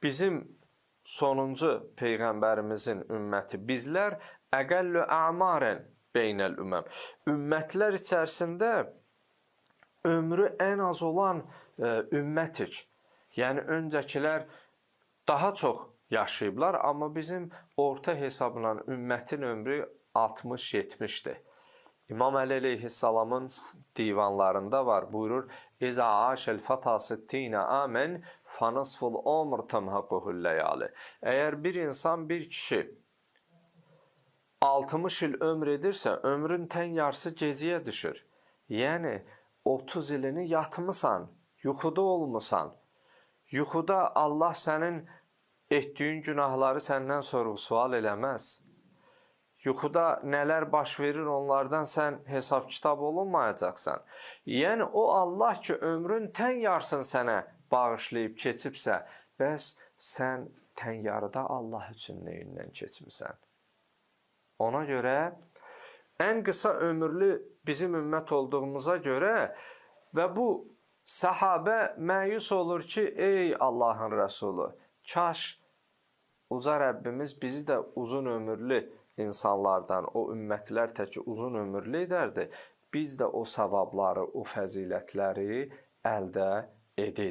bizim sonuncu Peyğəmbərimizin ümməti, bizlər əqəllü a'maren beynəl üməm. Ümmətlər içərisində ömrü ən az olan ümmətik. Yəni, öncəkilər daha çox yaşayıblar, amma bizim orta hesabla ümmətin ömrü 60-70'dir. İmam Əli əleyhissalamın divanlarında var, buyurur, İzə aşəl fatası tinə amən fanısful omr tımhaquhul ləyali. Əgər bir insan, bir kişi 60 il ömr edirsə, ömrün tən yarısı gecəyə düşür. Yəni, 30 ilini yatmısan, yuxuda olmusan. Yuxuda Allah sənin etdiyin günahları səndən sorğu-sual eləməz. Yuxuda nələr baş verir, onlardan sən hesab kitab olunmayacaqsan. Yəni, o Allah ki, ömrün tən yarısını sənə bağışlayıb keçibsə, bəs sən tən yarıda Allah üçün neyindən keçmirsən? Ona görə, ən qısa ömürlü bizim ümmət olduğumuza görə və bu səhabə məyus olur ki, ey Allahın Rəsulu, kaş uca Rəbbimiz bizi də uzun ömürlü insanlardan, o ümmətlər təki uzun ömürlü edərdi, biz də o savabları, o fəzilətləri əldə edirik.